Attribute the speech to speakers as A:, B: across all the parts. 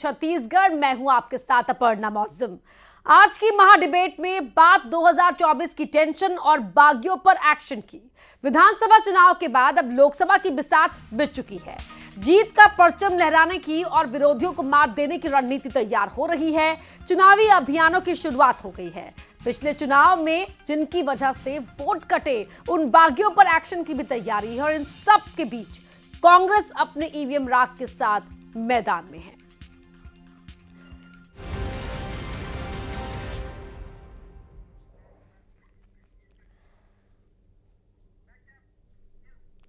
A: छत्तीसगढ़। मैं हूं आपके साथ अपर्णा मौसम। आज की महा डिबेट में बात 2024 की टेंशन और बागियों पर एक्शन की। विधानसभा चुनाव के बाद अब लोकसभा की बिसात बिछ चुकी है। जीत का परचम लहराने की और विरोधियों को मात देने की रणनीति तैयार हो रही है। चुनावी अभियानों की शुरुआत हो गई है। पिछले चुनाव में जिनकी वजह से वोट कटे, उन बागियों पर एक्शन की भी तैयारी है और इन सब के बीच कांग्रेस अपने ईवीएम राग के साथ मैदान में है।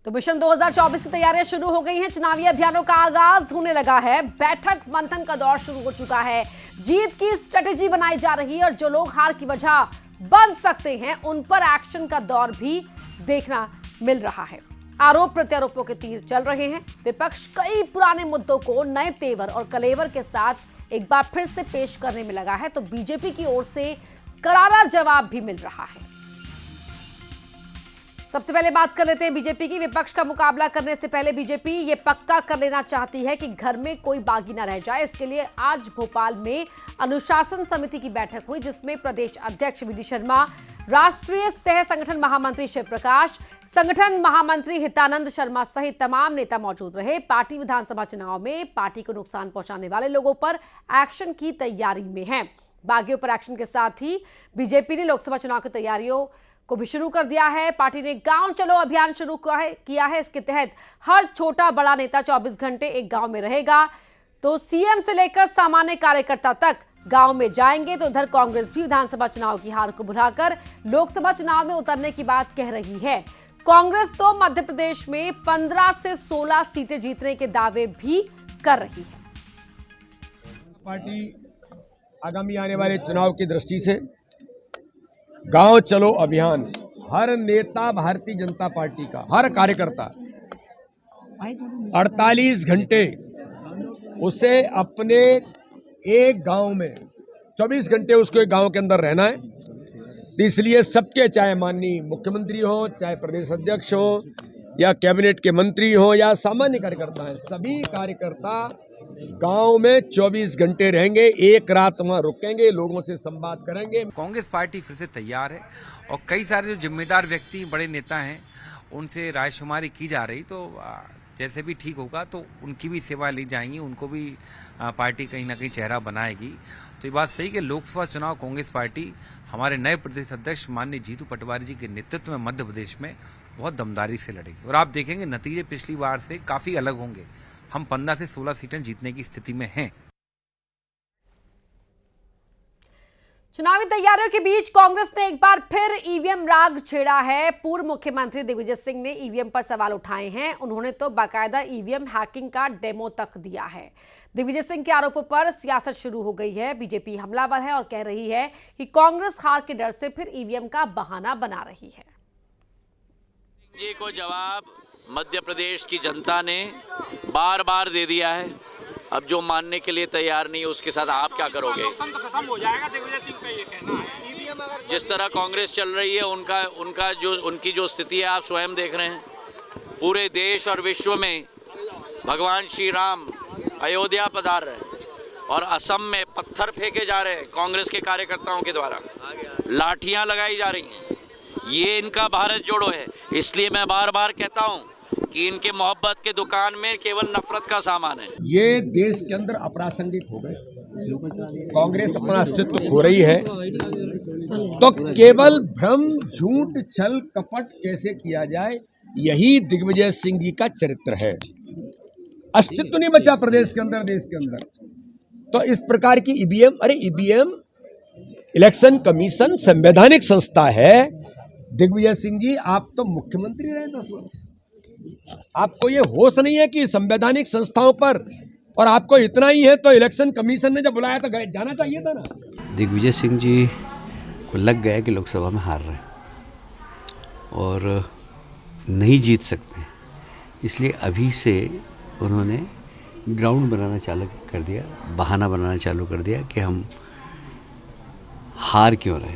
A: तो मिशन 2024 की तैयारियां शुरू हो गई हैं। चुनावी अभियानों का आगाज होने लगा है। बैठक मंथन का दौर शुरू हो चुका है। जीत की स्ट्रेटेजी बनाई जा रही है और जो लोग हार की वजह बन सकते हैं, उन पर एक्शन का दौर भी देखना मिल रहा है। आरोप प्रत्यारोपों के तीर चल रहे हैं। विपक्ष कई पुराने मुद्दों को नए तेवर और कलेवर के साथ एक बार फिर से पेश करने में लगा है, तो बीजेपी की ओर से करारा जवाब भी मिल रहा है। सबसे पहले बात कर लेते हैं बीजेपी की। विपक्ष का मुकाबला करने से पहले बीजेपी ये पक्का कर लेना चाहती है कि घर में कोई बागी ना रह जाए। इसके लिए आज भोपाल में अनुशासन समिति की बैठक हुई, जिसमें प्रदेश अध्यक्ष वी डी शर्मा, राष्ट्रीय सह संगठन महामंत्री शिव प्रकाश, संगठन महामंत्री हितानंद शर्मा सहित तमाम नेता मौजूद रहे। पार्टी विधानसभा चुनाव में पार्टी को नुकसान पहुंचाने वाले लोगों पर एक्शन की तैयारी में है। बागियों पर एक्शन के साथ ही बीजेपी ने लोकसभा चुनाव की तैयारियों को भी शुरू कर दिया है। पार्टी ने गांव चलो अभियान शुरू किया है। इसके तहत हर छोटा बड़ा नेता 24 घंटे एक गांव में रहेगा। तो सीएम से लेकर सामान्य कार्यकर्ता तक गांव में जाएंगे। तो उधर कांग्रेस भी विधानसभा चुनाव की हार को भुलाकर लोकसभा चुनाव में उतरने की बात कह रही है। कांग्रेस तो मध्य प्रदेश में 15 से 16 सीटें जीतने के दावे भी कर रही है।
B: पार्टी आगामी आने वाले चुनाव की दृष्टि से गांव चलो अभियान, हर नेता भारतीय जनता पार्टी का, हर कार्यकर्ता 48 घंटे उसे अपने एक गांव में 24 घंटे उसको एक गांव के अंदर रहना है। तो इसलिए सबके, चाहे माननीय मुख्यमंत्री हो, चाहे प्रदेश अध्यक्ष हो, या कैबिनेट के मंत्री हो, या सामान्य कार्यकर्ता हैं, सभी कार्यकर्ता गांव में 24 घंटे रहेंगे। एक रात वहां रुकेंगे, लोगों से संवाद करेंगे।
C: कांग्रेस पार्टी फिर से तैयार है और कई सारे जो जिम्मेदार व्यक्ति, बड़े नेता हैं, उनसे रायशुमारी की जा रही। तो जैसे भी ठीक होगा तो उनकी भी सेवा ली जाएंगी, उनको भी पार्टी कहीं ना कहीं चेहरा बनाएगी। तो ये बात सही कि लोकसभा चुनाव कांग्रेस पार्टी हमारे नए प्रदेश अध्यक्ष माननीय जीतू पटवारी जी के नेतृत्व में मध्य प्रदेश में बहुत दमदारी से लड़ेगी और आप देखेंगे नतीजे पिछली बार से काफी अलग होंगे। हम 15 से 16 सीटें जीतने की स्थिति में हैं।
A: चुनावी तैयारियों के बीच कांग्रेस ने एक बार फिर ईवीएम राग छेड़ा है। पूर्व मुख्यमंत्री दिग्विजय सिंह ने ईवीएम पर सवाल उठाए हैं। उन्होंने तो बाकायदा ईवीएम हैकिंग का डेमो तक दिया है। दिग्विजय सिंह के आरोपों पर सियासत शुरू हो गई है। बीजेपी हमलावर है और कह रही है कि कांग्रेस हार के डर से फिर ईवीएम का बहाना बना रही है।
D: जी को जवाब मध्य प्रदेश की जनता ने बार बार दे दिया है। अब जो मानने के लिए तैयार नहीं, उसके साथ आप क्या करोगे?
E: खत्म हो जाएगा, दिग्विजय सिंह का ये कहना है।
D: जिस तरह कांग्रेस चल रही है, उनकी जो स्थिति है आप स्वयं देख रहे हैं। पूरे देश और विश्व में भगवान श्री राम अयोध्या पधार रहे हैं और असम में पत्थर फेंके जा रहे हैं कांग्रेस के कार्यकर्ताओं के द्वारा, लाठियां लगाई जा रही हैं। ये इनका भारत जोड़ो है। इसलिए मैं बार बार कहता हूं कि इनके मोहब्बत के दुकान में केवल नफरत का सामान है।
B: ये देश के अंदर अप्रासंगिक हो गए। कांग्रेस अपना अस्तित्व खो रही है, तो केवल भ्रम, झूठ, छल, कपट कैसे किया जाए, यही दिग्विजय सिंह जी का चरित्र है। अस्तित्व नहीं बचा प्रदेश के अंदर, देश के अंदर। तो इस प्रकार की ईवीएम, अरे ईवीएम इलेक्शन कमीशन संवैधानिक संस्था है। दिग्विजय सिंह जी, आप तो मुख्यमंत्री रहे 10 वर्ष, आपको ये होश नहीं है कि संवैधानिक संस्थाओं पर, और आपको इतना ही है तो इलेक्शन कमीशन ने जब बुलाया तो जाना चाहिए था ना।
F: दिग्विजय सिंह जी को लग गया कि लोकसभा में हार रहे और नहीं जीत सकते, इसलिए अभी से उन्होंने ग्राउंड बनाना चालू कर दिया, बहाना बनाना चालू कर दिया कि हम हार क्यों रहे।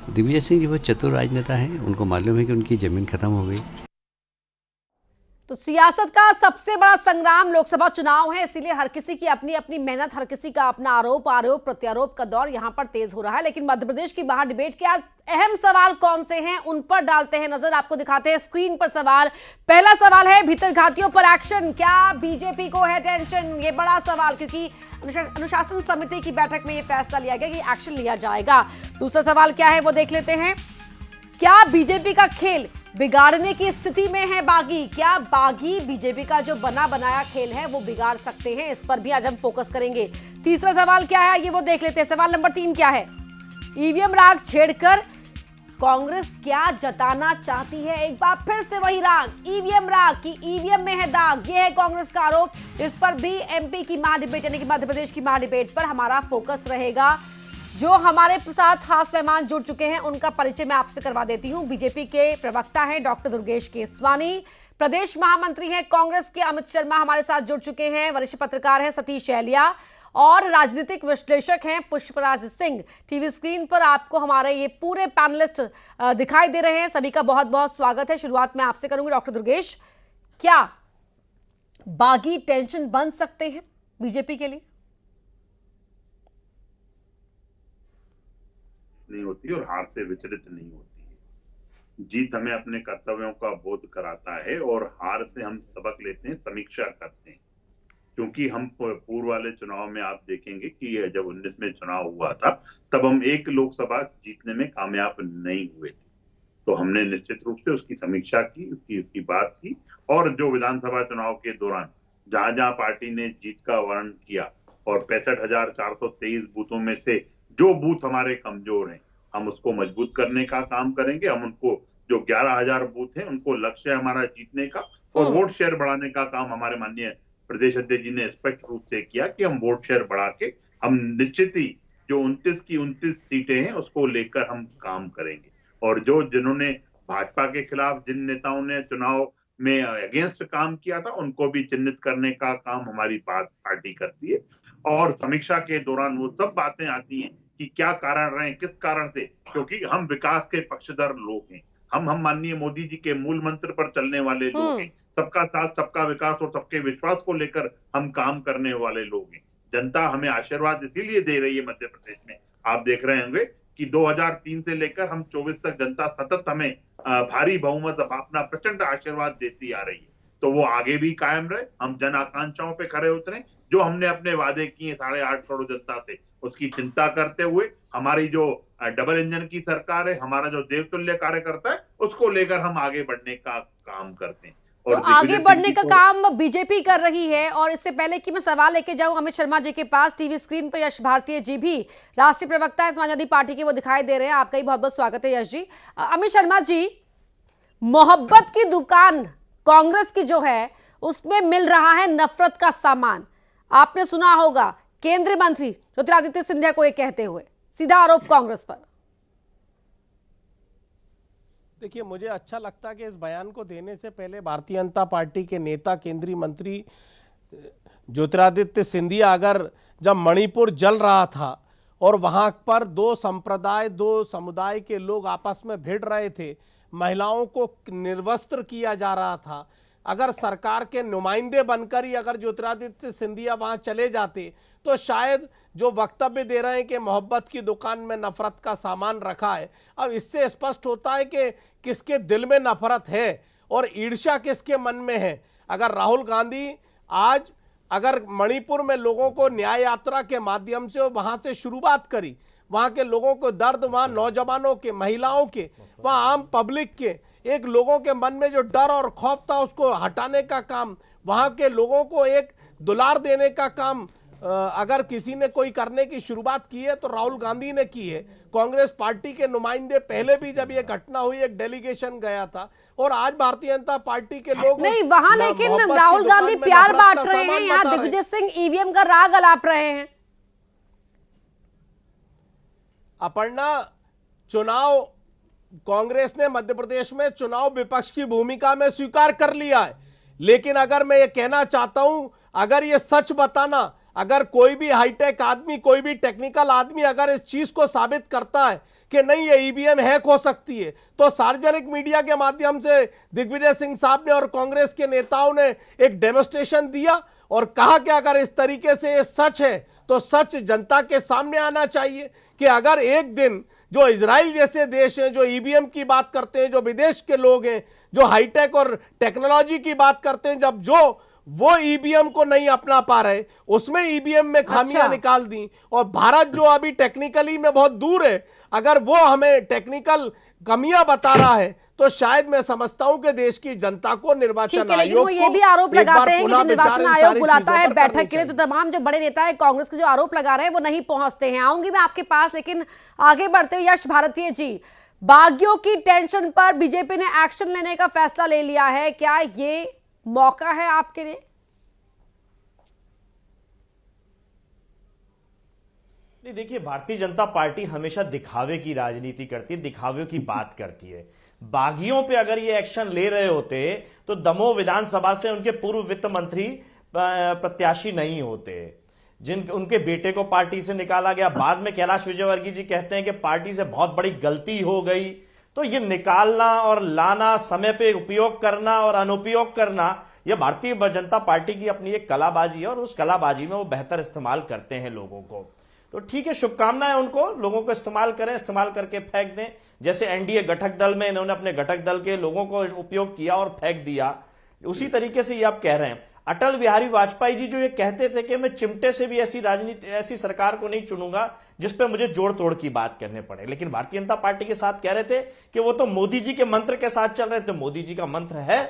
F: तो दिग्विजय सिंह जी बहुत चतुर राजनेता हैं, उनको मालूम है कि उनकी ज़मीन खत्म हो गई।
A: तो सियासत का सबसे बड़ा संग्राम लोकसभा चुनाव है, इसीलिए हर किसी की अपनी अपनी मेहनत, हर किसी का अपना आरोप प्रत्यारोप का दौर यहां पर तेज हो रहा है। लेकिन मध्य प्रदेश की महा डिबेट के आज अहम सवाल कौन से हैं, उन पर डालते हैं नजर। आपको दिखाते हैं स्क्रीन पर सवाल। पहला सवाल है भीतरघातियों पर एक्शन, क्या बीजेपी को है टेंशन? ये बड़ा सवाल, क्योंकि अनुशासन समिति की बैठक में यह फैसला लिया गया कि एक्शन लिया जाएगा। दूसरा सवाल क्या है वो देख लेते हैं। क्या बीजेपी का खेल बिगाड़ने की स्थिति में है बागी? क्या बागी बीजेपी का जो बना बनाया खेल है वो बिगाड़ सकते हैं? इस पर भी आज हम फोकस करेंगे। तीसरा सवाल क्या है ये वो देख लेते हैं। सवाल नंबर 3 क्या है? ईवीएम राग छेड़कर कांग्रेस क्या जताना चाहती है? एक बार फिर से वही राग, ईवीएम राग की ईवीएम में है दाग, ये है कांग्रेस का आरोप। इस पर भी एमपी की महा डिबेट यानी कि मध्य प्रदेश की महा डिबेट पर हमारा फोकस रहेगा। जो हमारे साथ खास मेहमान जुड़ चुके हैं उनका परिचय मैं आपसे करवा देती हूं। बीजेपी के प्रवक्ता हैं डॉक्टर दुर्गेश केसवानी, प्रदेश महामंत्री हैं कांग्रेस के अमित शर्मा हमारे साथ जुड़ चुके हैं, वरिष्ठ पत्रकार हैं सतीश एलिया और राजनीतिक विश्लेषक हैं पुष्पराज सिंह। टीवी स्क्रीन पर आपको हमारे ये पूरे पैनलिस्ट दिखाई दे रहे हैं, सभी का बहुत बहुत स्वागत है। शुरुआत मैं आपसे करूंगी डॉक्टर दुर्गेश, क्या बागी टेंशन बन सकते हैं बीजेपी के लिए?
G: नहीं होती और हार से विचलित नहीं होती है। जीत हमें अपने कर्तव्यों का बोध कराता है और हार से हम सबक लेते हैं, समीक्षा करते हैं। क्योंकि हम पूर्व वाले चुनाव में आप देखेंगे कि जब 19 में चुनाव हुआ था तब हम एक लोकसभा जीतने में कामयाब नहीं हुए थे। तो हमने निश्चित रूप से उसकी समीक्षा की, उसकी बात की और जो विधानसभा चुनाव के दौरान जहां जहां पार्टी ने जीत का वर्णन किया और 65,423 बूथों में से जो बूथ हमारे कमजोर हैं हम उसको मजबूत करने का काम करेंगे। हम उनको जो 11,000 बूथ हैं उनको लक्ष्य है हमारा जीतने का और वोट शेयर बढ़ाने का काम हमारे माननीय प्रदेश अध्यक्ष जी ने स्पष्ट रूप से किया कि हम वोट शेयर बढ़ा के हम निश्चित ही जो 29 की 29 सीटें हैं उसको लेकर हम काम करेंगे। और जिन्होंने भाजपा के खिलाफ जिन नेताओं ने चुनाव में अगेंस्ट काम किया था उनको भी चिन्हित करने का काम हमारी पार्टी करती है। और समीक्षा के दौरान वो सब बातें आती हैं कि क्या कारण रहे, किस कारण से, क्योंकि हम विकास के पक्षधर लोग हैं। हम माननीय मोदी जी के मूल मंत्र पर चलने वाले लोग हैं। सबका साथ, सबका विकास और सबके विश्वास को लेकर हम काम करने वाले लोग हैं। जनता हमें आशीर्वाद इसीलिए दे रही है मध्य प्रदेश में। आप देख रहे होंगे कि 2003 से लेकर हम 24 तक जनता सतत हमें भारी बहुमत अपना प्रचंड आशीर्वाद देती आ रही है। तो वो आगे भी कायम रहे, हम जन आकांक्षाओं पे खरे उतरे। जो हमने अपने वादे किए 8.5 करोड़ जनता से उसकी चिंता करते हुए हमारी जो डबल इंजन की सरकार है, हमारा जो देवतुल्य कार्यकर्ता है, उसको लेकर हम आगे बढ़ने का काम करते हैं।
A: तो आगे बढ़ने का काम बीजेपी कर रही है। और इससे पहले कि मैं सवाल लेके जाऊं अमित शर्मा जी के पास, टीवी स्क्रीन पर यश भारतीय जी भी राष्ट्रीय प्रवक्ता है समाजवादी पार्टी के, वो दिखाई दे रहे हैं। आपका ही बहुत बहुत स्वागत है यश जी। अमित शर्मा जी, मोहब्बत की दुकान कांग्रेस की जो है उसमें मिल रहा है नफरत का सामान। आपने सुना होगा केंद्रीय मंत्री ज्योतिरादित्य सिंधिया को ये कहते हुए, सीधा आरोप कांग्रेस पर।
H: देखिए, मुझे अच्छा लगता है कि इस बयान को देने से पहले भारतीय जनता पार्टी के नेता केंद्रीय मंत्री ज्योतिरादित्य सिंधिया अगर जब मणिपुर जल रहा था और वहां पर दो समुदाय के लोग आपस में भिड़ रहे थे, महिलाओं को निर्वस्त्र किया जा रहा था, अगर सरकार के नुमाइंदे बनकर ही अगर ज्योतिरादित्य सिंधिया वहां चले जाते तो शायद जो वक्तव्य दे रहे हैं कि मोहब्बत की दुकान में नफरत का सामान रखा है, अब इससे स्पष्ट होता है कि किसके दिल में नफरत है और ईर्ष्या किसके मन में है। अगर राहुल गांधी आज अगर मणिपुर में लोगों को न्याय यात्रा के माध्यम से वहां से शुरुआत करी, वहां के लोगों को दर्द, वहां नौजवानों के, महिलाओं के, वहां आम पब्लिक के एक लोगों के मन में जो डर और खौफ था उसको हटाने का काम, वहां के लोगों को एक दुलार देने का काम अगर किसी ने कोई करने की शुरुआत की है तो राहुल गांधी ने की है। कांग्रेस पार्टी के नुमाइंदे पहले भी जब ये घटना हुई एक डेलीगेशन गया था और आज भारतीय जनता पार्टी के लोग
A: नहीं वहां, लेकिन राहुल गांधी प्यार बांट रहे हैं, यहाँ दिग्विजय सिंह ईवीएम का राग अलाप रहे हैं।
H: अपर्णा, चुनाव कांग्रेस ने मध्य प्रदेश में चुनाव विपक्ष की भूमिका में स्वीकार कर लिया है, लेकिन अगर मैं ये कहना चाहता हूं, अगर ये सच बताना, अगर कोई भी हाईटेक आदमी, कोई भी टेक्निकल आदमी अगर इस चीज को साबित करता है कि नहीं ये ईवीएम हैक हो सकती है, तो सार्वजनिक मीडिया के माध्यम से दिग्विजय सिंह साहब ने और कांग्रेस के नेताओं ने एक डेमोन्स्ट्रेशन दिया और कहा कि अगर इस तरीके से ये सच है तो सच जनता के सामने आना चाहिए कि अगर एक दिन जो इजराइल जैसे देश हैं, जो ईवीएम की बात करते हैं, जो विदेश के लोग हैं, जो हाईटेक और टेक्नोलॉजी की बात करते हैं, जब जो वो ईवीएम को नहीं अपना पा रहे, उसमें ईवीएम में खामियां निकाल दी, और भारत जो अभी टेक्निकली में बहुत दूर है, अगर वो हमें टेक्निकल कमियां बता रहा है, तो शायद मैं समझता हूं कि देश की जनता को निर्वाचन आयोग
A: वो ये भी आरोप लगाते हैं कि जब निर्वाचन आयोग बुलाता है बैठक के लिए तो तमाम जो बड़े नेता है कांग्रेस के जो आरोप लगा रहे हैं वो नहीं पहुंचते हैं। आऊंगी मैं आपके पास, लेकिन आगे बढ़ते हुए यश भारतीय जी, बागियों की टेंशन पर बीजेपी ने एक्शन लेने का फैसला ले लिया है, क्या ये मौका है आपके लिए?
I: नहीं, देखिए, भारतीय जनता पार्टी हमेशा दिखावे की राजनीति करती है, दिखावे की बात करती है। बागियों पे अगर ये एक्शन ले रहे होते तो दमोह विधानसभा से उनके पूर्व वित्त मंत्री प्रत्याशी नहीं होते, जिन उनके बेटे को पार्टी से निकाला गया। बाद में कैलाश विजयवर्गीय जी कहते हैं कि पार्टी से बहुत बड़ी गलती हो गई। तो ये निकालना और लाना, समय पे उपयोग करना और अनुपयोग करना, यह भारतीय जनता पार्टी की अपनी एक कलाबाजी है और उस कलाबाजी में वो बेहतर इस्तेमाल करते हैं लोगों को। तो ठीक है, शुभकामनाएं उनको, लोगों को इस्तेमाल करें, इस्तेमाल करके फेंक दें। जैसे एनडीए घटक दल में इन्होंने अपने घटक दल के लोगों को उपयोग किया और फेंक दिया, उसी तरीके से ये आप कह रहे हैं। अटल बिहारी वाजपेयी जी जो ये कहते थे कि मैं चिमटे से भी ऐसी राजनीति, ऐसी सरकार को नहीं चुनूंगा जिसपे मुझे जोड़ तोड़ की बात करने पड़े, लेकिन भारतीय जनता पार्टी के साथ कह रहे थे कि वो तो मोदी जी के मंत्र के साथ चल रहे थे। मोदी जी का मंत्र है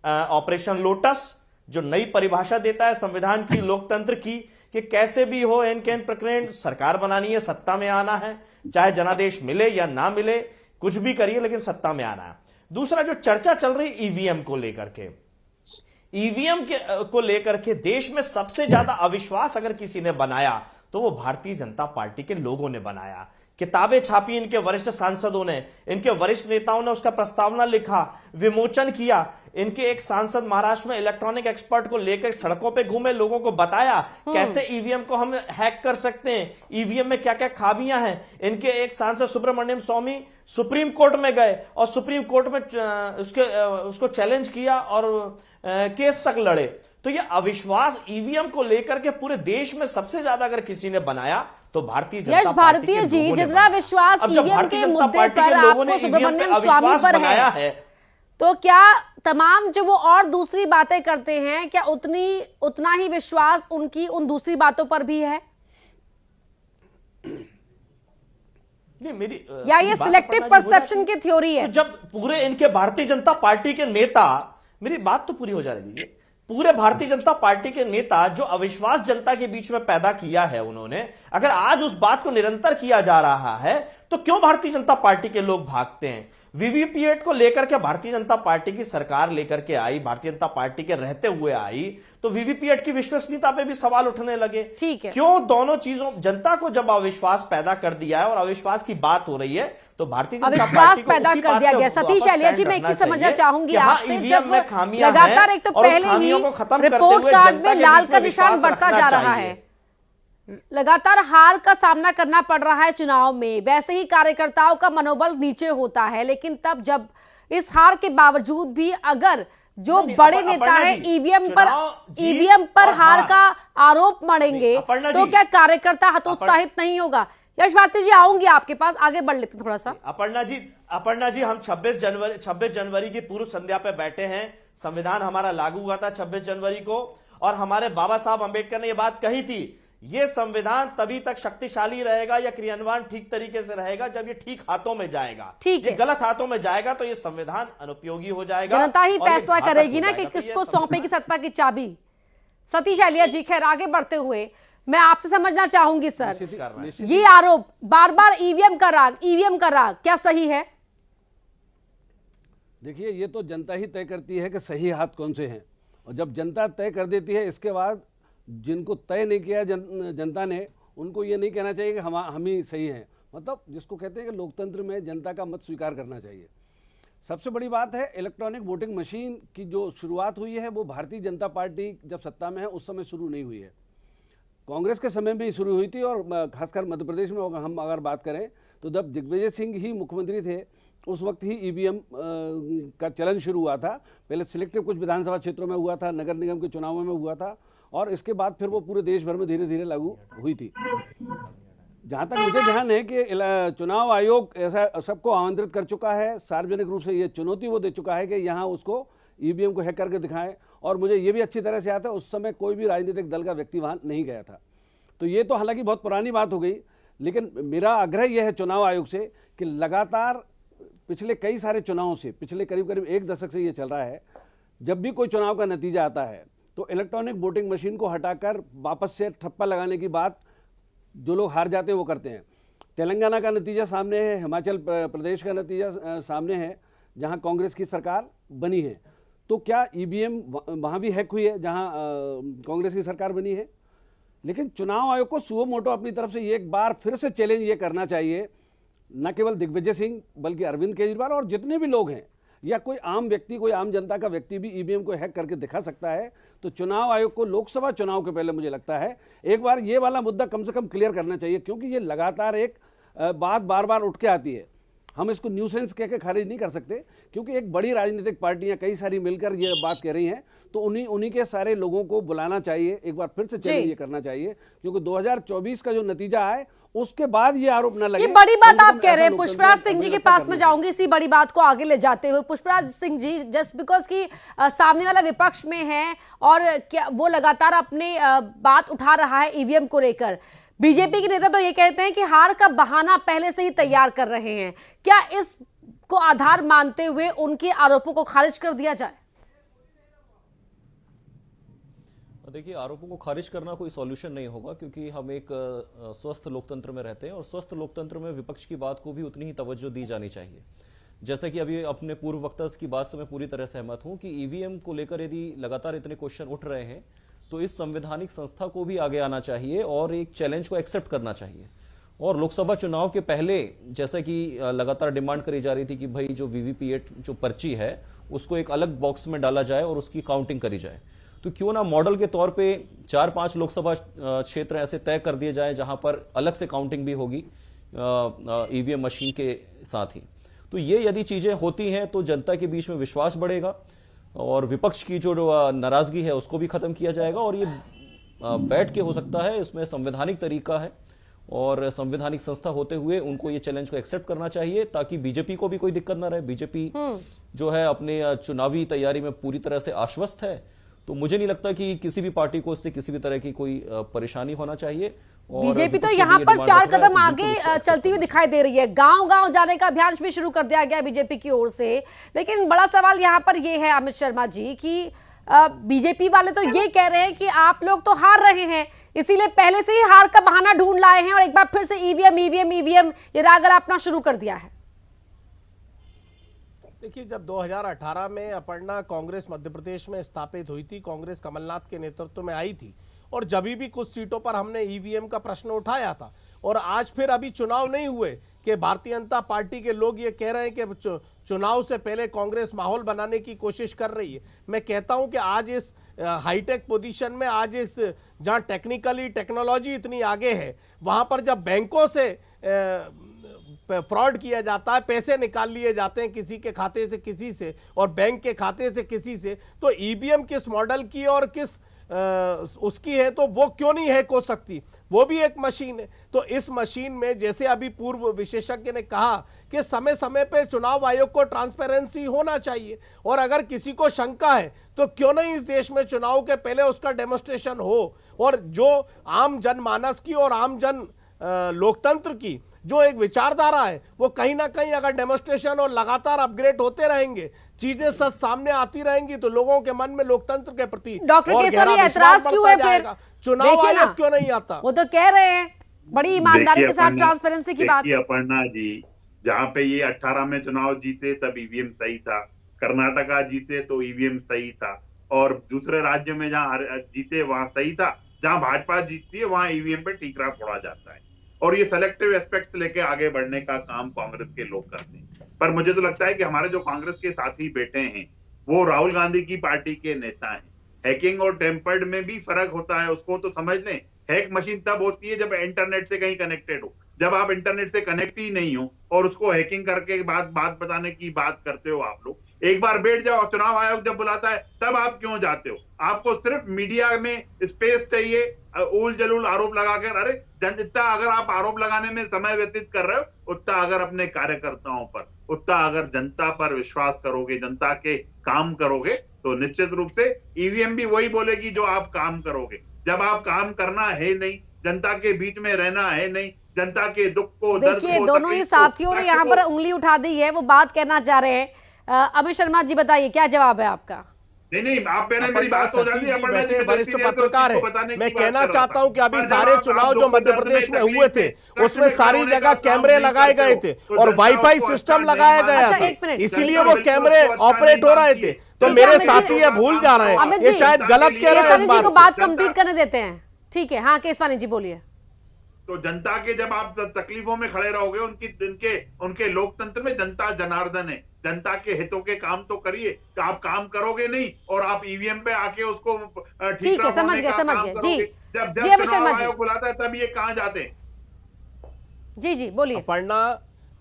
I: ऑपरेशन लोटस, जो नई परिभाषा देता है संविधान की, लोकतंत्र की, कि कैसे भी हो एन कैन प्रकरण सरकार बनानी है, सत्ता में आना है, चाहे जनादेश मिले या ना मिले, कुछ भी करिए लेकिन सत्ता में आना है। दूसरा जो चर्चा चल रही ईवीएम को लेकर के, ईवीएम को लेकर के देश में सबसे ज्यादा अविश्वास अगर किसी ने बनाया तो वो भारतीय जनता पार्टी के लोगों ने बनाया। किताबें छापी इनके वरिष्ठ सांसदों ने, इनके वरिष्ठ नेताओं ने उसका प्रस्तावना लिखा, विमोचन किया। इनके एक सांसद महाराष्ट्र में इलेक्ट्रॉनिक एक्सपर्ट को लेकर सड़कों पे घूमे, लोगों को बताया कैसे ईवीएम को हम हैक कर सकते हैं, ईवीएम में क्या क्या खामियां हैं। इनके एक सांसद सुब्रमण्यम स्वामी सुप्रीम कोर्ट में गए और सुप्रीम कोर्ट में उसको चैलेंज किया और केस तक लड़े। तो ये अविश्वास ईवीएम को लेकर के पूरे देश में सबसे ज्यादा अगर किसी ने बनाया तो भारतीय जनता
A: यश भारतीय जी, जितना विश्वास ईवीएम के मुद्दे पर आपको सुब्रमण्यम स्वामी पर है, तो क्या तमाम जो वो और दूसरी बातें करते हैं, क्या उतना ही विश्वास उनकी उन दूसरी बातों पर भी है?
I: नहीं, मेरी
A: या ये सिलेक्टिव परसेप्शन की थ्योरी है?
I: तो जब पूरे इनके भारतीय जनता पार्टी के नेता, मेरी बात तो पूरी हो जाने दीजिए, पूरे भारतीय जनता पार्टी के नेता जो अविश्वास जनता के बीच में पैदा किया है उन्होंने, अगर आज उस बात को निरंतर किया जा रहा है तो क्यों भारतीय जनता पार्टी के लोग भागते हैं? वीवीपीएट को लेकर के भारतीय जनता पार्टी की सरकार लेकर के आई, भारतीय जनता पार्टी के रहते हुए आई, तो वीवीपीएट की विश्वसनीयता पे भी सवाल उठने लगे।
A: ठीक है,
I: क्यों दोनों चीजों, जनता को जब अविश्वास पैदा कर दिया है और अविश्वास की बात हो रही है तो भारतीय जनता
A: अविश्वास पैदा कर दिया गया। सतीश एलिया जी, मैं एक चीज समझना चाहूंगी आपसे, जब लगातार एक तो पहले ही रिपोर्ट कार्ड में लाल का निशान बढ़ता जा रहा है, लगातार हार का सामना करना पड़ रहा है चुनाव में, वैसे ही कार्यकर्ताओं का मनोबल नीचे होता है, लेकिन तब जब इस हार के बावजूद भी अगर जो बड़े नेता है ईवीएम पर हार का आरोप मढ़ेंगे तो क्या कार्यकर्ता हतोत्साहित नहीं होगा? यश भारती जी, आऊंगी आपके पास, आगे बढ़ लेते थोड़ा सा।
I: अपर्णा जी, हम 26 जनवरी की पूर्व संध्या पे बैठे हैं। संविधान हमारा लागू हुआ था 26 जनवरी को, और हमारे बाबा साहब अंबेडकर ने यह बात कही थी, यह संविधान तभी तक शक्तिशाली रहेगा या क्रियान्वयन ठीक तरीके से रहेगा जब ये ठीक हाथों में जाएगा। ठीक है, गलत हाथों में जाएगा तो ये संविधान अनुपयोगी हो जाएगा।
A: जनता ही फैसला करेगी ना कि किसको सौंपेगी सत्ता की चाबी। सतीश एलिया जी, खैर आगे बढ़ते हुए मैं आपसे समझना चाहूंगी सर, ये आरोप बार बार ईवीएम का राग क्या सही है?
J: देखिए, ये तो जनता ही तय करती है कि सही हाथ कौन से हैं, और जब जनता तय कर देती है, इसके बाद जिनको तय नहीं किया जनता ने, उनको ये नहीं कहना चाहिए कि हम ही सही हैं। मतलब जिसको कहते हैं कि लोकतंत्र में जनता का मत स्वीकार करना चाहिए। सबसे बड़ी बात है, इलेक्ट्रॉनिक वोटिंग मशीन की जो शुरुआत हुई है वो भारतीय जनता पार्टी जब सत्ता में है उस समय शुरू नहीं हुई है। कांग्रेस के समय में ही शुरू हुई थी, और खासकर मध्य प्रदेश में हम अगर बात करें तो जब दिग्विजय सिंह ही मुख्यमंत्री थे उस वक्त ही ईवीएम का चलन शुरू हुआ था। पहले सिलेक्टिव कुछ विधानसभा क्षेत्रों में हुआ था, नगर निगम के चुनावों में हुआ था, और इसके बाद फिर वो पूरे देश भर में धीरे धीरे लागू हुई थी। जहाँ तक मुझे ध्यान है कि चुनाव आयोग ऐसा सबको आमंत्रित कर चुका है, सार्वजनिक रूप से ये चुनौती वो दे चुका है कि यहाँ उसको ईवीएम को हैक करके दिखाएं, और मुझे ये भी अच्छी तरह से आता है उस समय कोई भी राजनीतिक दल का व्यक्ति वहाँ नहीं गया था। तो ये तो हालांकि बहुत पुरानी बात हो गई, लेकिन मेरा आग्रह यह है चुनाव आयोग से कि लगातार पिछले कई सारे चुनावों से, पिछले करीब करीब 1 दशक से ये चल रहा है, जब भी कोई चुनाव का नतीजा आता है तो इलेक्ट्रॉनिक वोटिंग मशीन को हटाकर वापस से ठप्पा लगाने की बात जो लोग हार जाते हैं वो करते हैं। तेलंगाना का नतीजा सामने है, हिमाचल प्रदेश का नतीजा सामने है जहां कांग्रेस की सरकार बनी है। तो क्या ईवीएम वहां भी हैक हुई है जहां कांग्रेस की सरकार बनी है? लेकिन चुनाव आयोग को सुओ मोटो अपनी तरफ से एक बार फिर से चैलेंज ये करना चाहिए, न केवल दिग्विजय सिंह बल्कि अरविंद केजरीवाल और जितने भी लोग हैं, या कोई आम व्यक्ति, कोई आम जनता का व्यक्ति भी ईवीएम को हैक करके दिखा सकता है। तो चुनाव आयोग को लोकसभा चुनाव के पहले मुझे लगता है एक बार ये वाला मुद्दा कम से कम क्लियर करना चाहिए, क्योंकि ये लगातार एक बात बार बार उठ के आती है। हम इसको न्यूसेंस कह के खारिज नहीं कर सकते, क्योंकि एक बड़ी राजनीतिक पार्टियां कई सारी मिलकर ये बात कह रही हैं, तो उन्हीं के सारे लोगों को बुलाना चाहिए, एक बार फिर से चैलेंज ये करना चाहिए, क्योंकि 2024 का जो नतीजा आए उसके बाद ये आरोप न लगे।
A: ये बड़ी बात आप कह रहे हैं। पुष्पराज सिंह जी के पास में जाऊंगी इसी बड़ी बात को आगे ले जाते हुए। पुष्पराज सिंह जी, जस्ट बिकॉज कि सामने वाला विपक्ष में है और क्या वो लगातार अपने बात उठा रहा है ईवीएम को लेकर, बीजेपी के नेता तो ये कहते हैं कि हार का बहाना पहले से ही तैयार कर रहे हैं। क्या इसको आधार मानते हुए उनके आरोपों को खारिज कर दिया जाए?
K: देखिए, आरोपों को खारिज करना कोई सॉल्यूशन नहीं होगा, क्योंकि हम एक स्वस्थ लोकतंत्र में रहते हैं और स्वस्थ लोकतंत्र में विपक्ष की बात को भी उतनी ही तवज्जो दी जानी चाहिए। जैसे कि अभी अपने पूर्व वक्ता की बात से मैं पूरी तरह सहमत हूं कि ईवीएम को लेकर यदि लगातार इतने क्वेश्चन उठ रहे हैं तो इस संवैधानिक संस्था को भी आगे आना चाहिए और एक चैलेंज को एक्सेप्ट करना चाहिए। और लोकसभा चुनाव के पहले जैसा कि लगातार डिमांड करी जा रही थी कि भाई जो वीवीपीएट जो पर्ची है उसको एक अलग बॉक्स में डाला जाए और उसकी काउंटिंग करी जाए, तो क्यों ना मॉडल के तौर पे 4-5 लोकसभा क्षेत्र ऐसे तय कर दिए जाए जहां पर अलग से काउंटिंग भी होगी ईवीएम मशीन के साथ ही। तो ये यदि चीजें होती हैं तो जनता के बीच में विश्वास बढ़ेगा और विपक्ष की जो नाराजगी है उसको भी खत्म किया जाएगा। और ये बैठ के हो सकता है, इसमें संवैधानिक तरीका है और संवैधानिक संस्था होते हुए उनको ये चैलेंज को एक्सेप्ट करना चाहिए, ताकि बीजेपी को भी कोई दिक्कत ना रहे। बीजेपी जो है अपने चुनावी तैयारी में पूरी तरह से आश्वस्त है, तो मुझे नहीं लगता कि किसी भी पार्टी को इससे किसी भी तरह की कोई परेशानी होना चाहिए।
A: बीजेपी तो यहाँ पर 4 कदम आगे चलती हुई दिखाई दे रही है। गांव-गांव जाने का अभियान भी शुरू कर दिया गया बीजेपी की ओर से। लेकिन बड़ा सवाल यहाँ पर ये है अमित शर्मा जी कि बीजेपी वाले तो ये कह रहे हैं कि आप लोग तो हार रहे हैं, इसीलिए पहले से ही हार का बहाना ढूंढ लाए हैं और एक बार फिर से ईवीएम ये राग अलापना शुरू कर दिया है।
H: देखिए, जब 2018 में अपर्णा कांग्रेस मध्य प्रदेश में स्थापित हुई थी, कांग्रेस कमलनाथ के नेतृत्व में आई थी और जब भी कुछ सीटों पर हमने ईवीएम का प्रश्न उठाया था, और आज फिर अभी चुनाव नहीं हुए कि भारतीय जनता पार्टी के लोग ये कह रहे हैं कि चुनाव से पहले कांग्रेस माहौल बनाने की कोशिश कर रही है। मैं कहता हूं कि आज इस हाईटेक पोजीशन में, आज इस जहां टेक्नोलॉजी इतनी आगे है, वहां पर जब बैंकों से फ्रॉड किया जाता है, पैसे निकाल लिए जाते हैं किसी के खाते से किसी से और बैंक के खाते से किसी से, तो ईवीएम किस मॉडल की और किस उसकी है, तो वो क्यों नहीं हैक हो सकती? वो भी एक मशीन है। तो इस मशीन में, जैसे अभी पूर्व विशेषज्ञ ने कहा कि समय समय पे चुनाव आयोग को ट्रांसपेरेंसी होना चाहिए, और अगर किसी को शंका है तो क्यों नहीं इस देश में चुनाव के पहले उसका डेमोन्स्ट्रेशन हो, और जो आम जनमानस की और आम जन लोकतंत्र की जो एक विचारधारा है वो कहीं ना कहीं अगर डेमोन्स्ट्रेशन और लगातार अपग्रेड होते रहेंगे, चीजें सच सामने आती रहेंगी, तो लोगों के मन में लोकतंत्र के प्रति
A: डॉक्टर केसरी ऐतराज क्यों है फिर?
H: चुनाव आयोग क्यों नहीं आता?
A: वो तो कह रहे हैं बड़ी ईमानदारी के साथ ट्रांसपेरेंसी की बात।
G: अपर्णा जी, जहाँ पे ये 18 में चुनाव जीते तब ईवीएम सही था, कर्नाटका जीते तो ईवीएम सही था, और दूसरे राज्य में जहाँ जीते वहां सही था, जहां भाजपा जीतती है वहां ईवीएम पे टीकरा फोड़ा जाता है। और ये सेलेक्टिव एस्पेक्ट्स लेके आगे बढ़ने का काम कांग्रेस के लोग करते हैं। पर मुझे तो लगता है कि हमारे जो कांग्रेस के साथी बेटे हैं वो राहुल गांधी की पार्टी के नेता हैं। हैकिंग और टेम्पर्ड में भी फर्क होता है, उसको तो समझ लें हैक मशीन तब होती है जब इंटरनेट से कहीं कनेक्टेड हो। जब आप इंटरनेट से कनेक्ट ही नहीं हो और उसको हैकिंग करके बात बताने की बात करते हो आप लोग, एक बार बैठ जाओ, चुनाव आयोग जब बुलाता है तब आप क्यों जाते हो? आपको सिर्फ मीडिया में स्पेस चाहिए, उल जलूल आरोप लगाकर। अरे जितना अगर आप आरोप लगाने में समय व्यतीत कर रहे हो, उतना अगर अपने कार्यकर्ताओं पर, उतना अगर जनता पर विश्वास करोगे, जनता के काम करोगे, तो निश्चित रूप से ईवीएम भी वही बोलेगी जो आप काम करोगे। जब आप काम करना है नहीं, जनता के बीच में रहना है नहीं, जनता के दुख को, दर्द
A: देखिए
G: को,
A: दोनों ही
G: तकलीफ को,
A: साथियों ने
G: कष्ट
A: यहाँ
G: को-
A: पर उंगली उठा दी है, वो बात कहना चाह रहे हैं। अमित शर्मा जी बताइए क्या जवाब है आपका?
G: नहीं, आप पहले मेरी
H: अपर्णा
G: बात हो जाती
H: सतीश
G: है।
H: जी
G: अपर्णा जी
H: बैठे
G: मुझे
H: वरिष्ठ
G: सीनियर
H: पत्रकार
G: दोस्त को
H: है।
G: बताने
H: मैं
G: की बात
H: कहना
G: कर रहा
H: चाहता
G: था।
H: हूं कि अभी
G: पर
H: सारे
G: जब आप
H: चुनाव जो
G: दुख
H: मध्य
G: दर्द
H: प्रदेश में
G: तकलीफ
H: हुए थे
G: में
H: उसमें
G: कष्ट में
H: सारी
G: होने
H: जगह
G: का काम
H: कैमरे
G: नहीं
H: लगाए
G: करते
H: गए
G: हो,
H: थे
G: तो
H: और
G: जनता
H: वाईफाई
G: उसको
H: सिस्टम
G: अच्छा
H: लगाया
G: नहीं
H: गया
A: अच्छा,
H: था,
A: एक मिनट।
H: इसीलिए
G: जनता
H: वो
G: बिल्कुल
H: कैमरे
G: उसको अच्छा
H: ऑपरेट
G: नहीं
H: हो रहे
G: मानती
H: थे।
G: है।
H: तो
A: ठीक है,
H: मेरे
A: अमित जी-
H: साथी ये भूल जा रहे
A: अमित
H: हैं, ये
A: जी,
H: शायद गलत कह रहे हैं
A: केसरी
H: इस
A: जी
H: बात
A: को
H: को।
A: बात कंप्लीट करने देते हैं। ठीक है, हाँ केसवानी जी बोलिए।
G: तो जनता के जब आप तकलीफों में खड़े रहोगे, उनके लोकतंत्र में जनता जनार्दन है, जनता के हितों के काम तो करिए। तो आप काम करोगे नहीं और आप ईवीएम पे आके उसको
A: ठीक है, समझ गए जी।
G: जब
A: जी, अमित शर्मा
G: चुनाव
A: जी।
G: आयोग बुलाता है तब ये कहाँ जाते हैं?
A: जी जी बोलिए।
H: अपर्णा,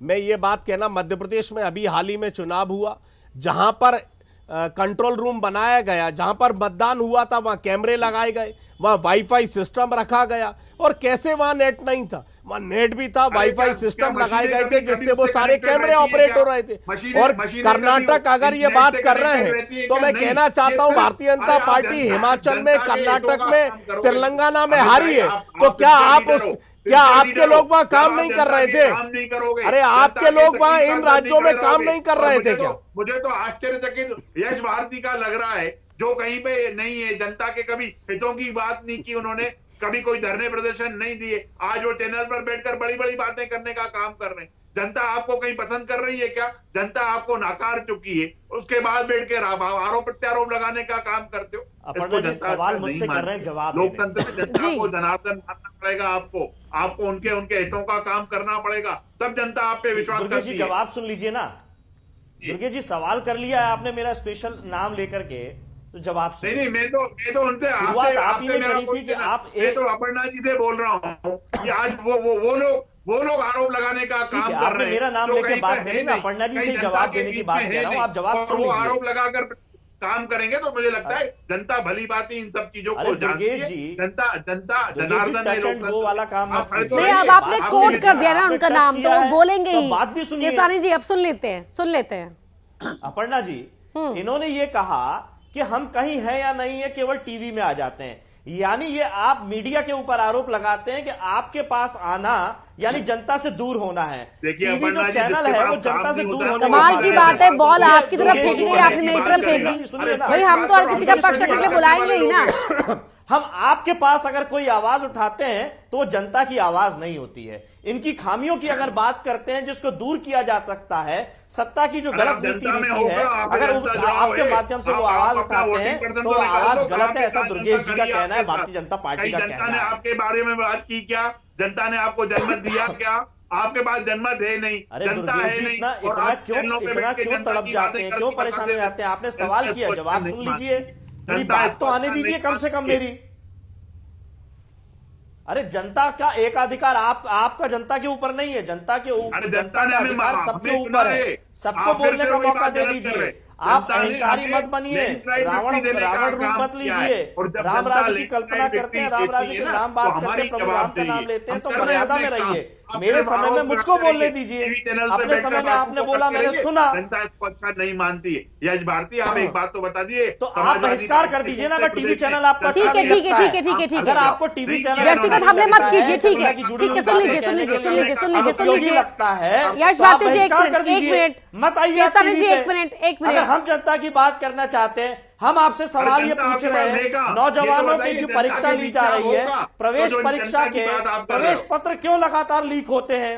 H: मैं ये बात कहना, मध्य प्रदेश में अभी हाल ही में चुनाव हुआ, जहां पर कंट्रोल रूम बनाया गया, जहां पर मतदान हुआ था वहां कैमरे लगाए गए, वहां वाईफाई सिस्टम रखा गया। और कैसे वहां नेट नहीं था? वहां नेट भी था, वाईफाई सिस्टम लगाए गए थे जिससे वो सारे कैमरे ऑपरेट हो रहे थे। और कर्नाटक अगर ये बात कर रहे हैं तो मैं कहना चाहता हूं भारतीय जनता पार्टी हिमाचल में, कर्नाटक में, तेलंगाना में हारी है, तो क्या आपके लोग वहां काम नहीं कर रहे थे? अरे आपके लोग वहां इन राज्यों में काम नहीं कर रहे थे क्या?
G: मुझे तो आश्चर्यचकित यश भारती का लग रहा है, जो कहीं पे नहीं है। जनता के कभी हितों की बात नहीं की उन्होंने, कभी कोई धरने प्रदर्शन नहीं दिए। आज वो चैनल पर बैठकर बड़ी बड़ी बातें करने का काम कर रहे हैं। जनता आपको कहीं पसंद कर रही है क्या? जनता आपको नाकार चुकी है, उसके बाद बैठ के आरोप प्रत्यारोप लगाने का काम करते हो।
I: अपर्णा जी, सवाल मुझसे कर रहे हैं, जवाब
G: लोकतंत्र में जनता
A: जी।
G: को जनार्दन मानना पड़ेगा, आपको उनके हितों का काम करना पड़ेगा, तब जनता आप पे विश्वास
I: दुर्गेश जी
G: करती है।
I: जवाब सुन लीजिए ना। दुर्गेश जी सवाल कर लिया है आपने मेरा स्पेशल नाम लेकर के, तो जवाब सुन।
G: नहीं, मैं तो उनसे
I: शुरुआत आप ही ने
G: मेरा
I: करी थी
G: कोई
I: कि आप
G: मैं तो अपर्णा जी से बोल रहा हूँ कि आज वो लोग आरोप लगाने का
I: ठीक
G: काम
I: है,
G: कर
I: आपने
G: रहे हैं।
I: मेरा नाम
G: जो
I: लेके
G: कहीं
I: बात
G: पे
I: करी,
G: है
I: मैं
G: नहीं,
I: अपर्णा जी से
G: कहीं
I: जवाब
G: जनता
I: देने
G: के
I: की
G: बीच
I: बात
G: में
I: कह रहा हूं,
G: है
I: आप जवाब
G: नहीं।
I: सुन
G: और वो
I: लीजिए।
G: आरोप लगाकर काम करेंगे तो मुझे लगता है जनता भली बात इन सब चीजों
I: अरे
G: को जानती
I: दुर्गेश
G: है।
I: जी,
G: जनता
I: दुर्गेश जी,
G: जनार्दन है
I: टच एंड गो वाला काम मत
G: आप खड़े तो
I: कीजिए।
A: नहीं,
G: रहिए।
A: अब आपने
I: बात
A: कोट
I: सुनिए,
A: कर दिया ना
I: आपने
A: उनका
I: टच
A: नाम, तो
I: किया
A: वो
I: है,
A: बोलेंगे
I: तो
A: ही।
I: बात भी सुनिए।
A: केसवानी जी अब सुन लेते हैं।
I: अपर्णा जी, इन्होंने ये कहा कि हम कहीं हैं या नहीं है केवल टीवी में आ जाते हैं, यानी ये आप मीडिया के ऊपर आरोप लगाते हैं कि आपके पास आना यानी जनता से दूर होना है।
G: देखिए,
I: टीवी
G: अपर्णा
I: जो
G: जी,
I: चैनल
G: जिसके
I: है वो
G: पास
I: जनता
G: काम
I: से
G: नहीं
I: दूर
G: होता है,
I: होने
A: कमाल की बात है, बॉल आपकी तरफ
I: दुर्गेश
A: फेंकी
I: जी
A: गई, आपने मेरी तरफ फेंक दी।
I: सुनिए ना।
A: भाई हम तो हर किसी का पक्ष रखने के लिए बुलाएंगे ही ना।
I: हम आपके पास अगर कोई आवाज उठाते हैं तो वो जनता की आवाज नहीं होती है। इनकी खामियों की अगर बात करते हैं जिसको दूर किया जा सकता है, सत्ता की जो गलत नीति रीति है, अगर आपके माध्यम से वो आवाज उठाते हैं तो वो आवाज गलत है, ऐसा दुर्गेश जी का कहना है, भारतीय जनता पार्टी का
G: जनता
I: कहना
G: ने
I: है।
G: आपके बारे में बात की क्या? जनता ने आपको जनमत दिया क्या? आपके पास जनमत है नहीं,
I: अरे
G: जनता
I: दुर्गेश
G: है
I: जी,
G: नहीं।
I: इतना
G: और आप
I: क्यों
G: चैनलों पे बैठ के जनता
I: तड़प
G: की
I: जाते
G: बातें
I: हैं,
G: करते
I: क्यों
G: करते
I: परेशान हो जाते हैं? आपने सवाल किया,
G: जनता
I: जवाब
G: नहीं
I: सुन
G: मानती।
I: लीजिए, मेरी
G: जनता
I: बात तो आने
G: नहीं
I: दीजिए कम से कम
G: मानती है।
I: मेरी। अरे जनता का एक अधिकार आपका जनता के ऊपर नहीं है, जनता के ऊपर,
G: अरे
I: जनता
G: जनता ने
I: का
G: हमें
I: अधिकार
G: हमें
I: सबके
G: चुना
I: ऊपर है,
G: है।
I: सबको
G: आप फिर
I: बोलने
G: से
I: का
G: वही
I: मौका
G: बात
I: दे
G: गलत कर
I: दीजिए।
G: रहे हैं।
I: आप
G: जनता ने
I: अहंकारी
G: हमें
I: मत बनिए,
G: लैंडस्लाइड
I: रावण
G: गिफ्ट देने का
I: रावण रूप
G: काम
I: मत
G: किया है।
I: लीजिए।
G: और जब
I: राम
G: जनता
I: राज्य की कल्पना
G: लैंडस्लाइड
I: करते हैं,
G: गिफ्ट
I: राम राज्य
G: देती
I: के
G: है ना,
I: नाम
G: तो
I: बात करते
G: हमारी
I: हैं, प्रभु राम का नाम
G: जवाबदेही।
I: लेते हैं,
G: हम
I: तो
G: कर रहे हैं
I: मर्यादा में
G: अपने काम।
I: रहिए।
G: अब
I: मेरे
G: फिर
I: समय में
G: आरोप
I: मुझको
G: लगाते
I: बोलने
G: रहेंगे।
I: दीजिए,
G: टीवी चैनल पे
I: अपने
G: बैठकर
I: समय में
G: बातों
I: आपने
G: को
I: बोला,
G: करते
I: मैंने
G: रहेंगे।
I: सुना।
G: जनता इसको अच्छा नहीं मानती है। यश भारती, आप एक बात तो बता दिए,
I: तो आप बहिष्कार कर दीजिए ना, अगर टीवी चैनल आपको अच्छा
A: ठीक है,
I: नहीं
A: ठीक है,
I: लगता
A: ठीक है, ठीक है, ठीक है।
I: अगर आपको टीवी चैनल
A: व्यक्तिगत हमले मत कीजिए, ठीक है, ठीक है, सुन लीजिए, सुन लीजिए, सुन लीजिए, सुन लीजिए, सुन लीजिए।
I: लगता है
A: यश
I: तो आप
A: भारती जी, एक
I: बहिष्कार
A: मिनट,
I: कर दीजिए।
A: एक मिनट।
I: मत आइए आप
A: केसवानी
I: टीवी
A: जी,
I: पे।
A: एक मिनट, एक
I: अगर
A: मिनट।
I: हम जनता की बात करना चाहते हैं, हम आपसे सवाल ये
G: जनता
I: पूछ
G: आपके
I: रहे
G: पास
I: हैं,
G: रहेगा।
I: नौजवानों
G: ये तो
I: की
G: बताइए,
I: जो
G: जनता
I: परीक्षा
G: के
I: ली
G: बीच
I: जा
G: क्या
I: रही है,
G: होगा?
I: प्रवेश
G: तो जो
I: परीक्षा
G: जनता की
I: के
G: बात आप कर रहे
I: प्रवेश
G: हो।
I: पत्र क्यों लगातार लीक होते हैं?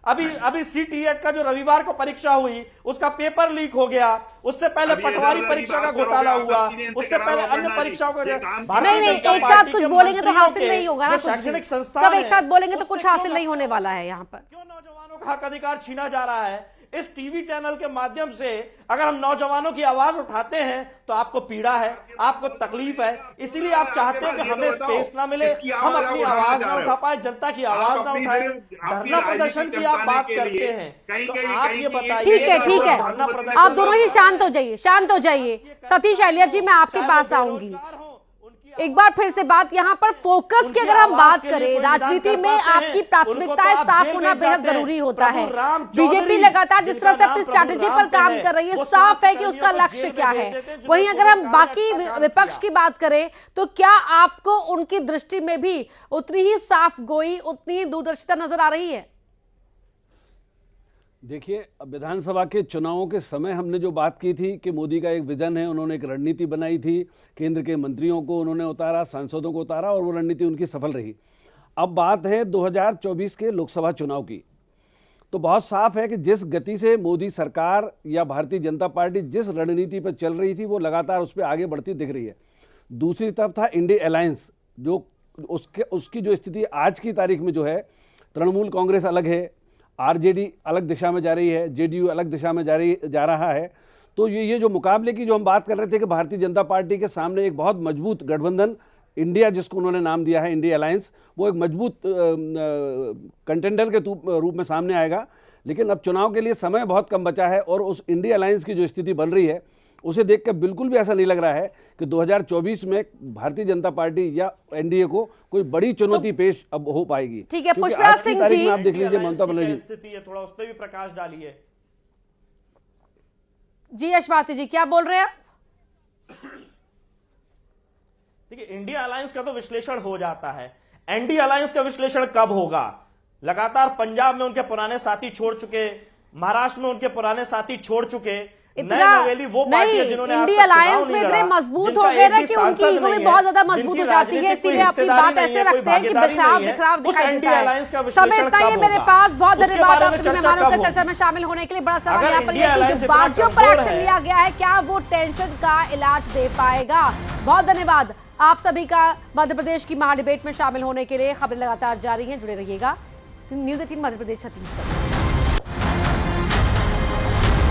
I: अभी सीटीएट का जो रविवार को परीक्षा हुई उसका पेपर लीक हो गया, उससे पहले
G: अभी
I: पटवारी
G: इधर
I: परीक्षा का
G: बात करोगे,
I: घोटाला
G: आप
I: हुआ,
G: चीजें
I: उससे पहले
G: कराओ,
I: अन्य
G: अपर्णा जी।
I: परीक्षाओं का
G: ये काम
I: भारतीय
A: नहीं नहीं,
I: जनता
A: एक साथ
I: पार्टी
A: कुछ
I: के
A: बोलेंगे तो
I: मंत्रियों
A: हासिल
I: के
A: नहीं होगा ना,
I: जो
A: कुछ
I: शैक्षणिक
A: भी।
I: संस्थान
A: सब एक
I: है,
A: साथ बोलेंगे तो
I: उससे
A: कुछ
I: क्यों
A: हासिल नहीं होने वाला है यहाँ पर।
I: क्यों नौजवानों का हक अधिकार छीना जा रहा है? इस टीवी चैनल के माध्यम से अगर हम नौजवानों की आवाज उठाते हैं तो आपको पीड़ा है, आपको तकलीफ है, इसीलिए आप चाहते हैं कि हमें स्पेस ना मिले, हम अपनी आवाज ना उठा पाए, जनता की आवाज ना उठाए। धरना प्रदर्शन की आप बात करते हैं तो आप ये बताइए।
A: ठीक है, आप दोनों ही शांत हो जाइए, शांत हो जाइए। सतीश अय्यर जी, मैं आपके पास आऊंगी। एक बार फिर से बात यहाँ पर फोकस की अगर हम बात करें, राजनीति में आपकी प्राथमिकताएं साफ होना बेहद जरूरी होता है। बीजेपी लगातार जिस तरह से अपनी स्ट्रैटेजी पर काम कर रही है, साफ है कि उसका लक्ष्य क्या है। वहीं अगर हम बाकी विपक्ष की बात करें तो क्या आपको उनकी दृष्टि में भी उतनी ही साफ गोई, उतनी ही दूरदर्शिता नजर आ रही है?
J: देखिए, विधानसभा के चुनावों के समय हमने जो बात की थी कि मोदी का एक विजन है, उन्होंने एक रणनीति बनाई थी, केंद्र के मंत्रियों को उन्होंने उतारा, सांसदों को उतारा और वो रणनीति उनकी सफल रही। अब बात है 2024 के लोकसभा चुनाव की, तो बहुत साफ है कि जिस गति से मोदी सरकार या भारतीय जनता पार्टी जिस रणनीति पर चल रही थी वो लगातार उस पर आगे बढ़ती दिख रही है। दूसरी तरफ था इंडिया अलायंस, जो उसकी जो स्थिति आज की तारीख में जो है, तृणमूल कांग्रेस अलग है, आरजेडी अलग दिशा में जा रही है, जेडीयू अलग दिशा में जा रहा है। तो ये जो मुकाबले की जो हम बात कर रहे थे कि भारतीय जनता पार्टी के सामने एक बहुत मजबूत गठबंधन इंडिया, जिसको उन्होंने नाम दिया है इंडिया अलायंस, वो एक मजबूत कंटेंडर के रूप में सामने आएगा। लेकिन अब चुनाव के लिए समय बहुत कम बचा है और उस इंडिया अलायंस की जो स्थिति बन रही है उसे देखकर बिल्कुल भी ऐसा नहीं लग रहा है कि 2024 में भारतीय जनता पार्टी या एनडीए को कोई बड़ी चुनौती पेश अब हो पाएगी।
A: ठीक है, पुष्पराज सिंह जी,
J: आप देख लीजिए ममता बनर्जी
I: स्थिति है, थोड़ा उस पर भी प्रकाश डालिए।
A: जी यशपाती जी, क्या बोल रहे हैं आप?
I: देखिए, इंडिया अलायंस का तो विश्लेषण हो जाता है, एनडी अलायंस का विश्लेषण कब होगा? लगातार पंजाब में उनके पुराने साथी छोड़ चुके, महाराष्ट्र में उनके पुराने साथी छोड़ चुके, वो
A: नहीं, इंडिया अलायंस में इतने मजबूत हो गए ना कि उनकी ईगो भी बहुत ज्यादा मजबूत हो जाती है, इसीलिए अपनी बात ऐसे रखते हैं कि बिखराव दिखाई देता है। समय इतना ही मेरे पास, बहुत धन्यवाद आप सभी मेहमानों के चर्चा में शामिल होने के लिए। बड़ा सवाल यहाँ पर यह है कि बाकियों पर एक्शन लिया गया है, क्या वो टेंशन का इलाज दे पाएगा? बहुत धन्यवाद आप सभी का मध्य प्रदेश की महाडिबेट में शामिल होने के लिए। खबरें लगातार जारी हैं, जुड़े रहिएगा। न्यूज़ 18 मध्य प्रदेश छत्तीसगढ़।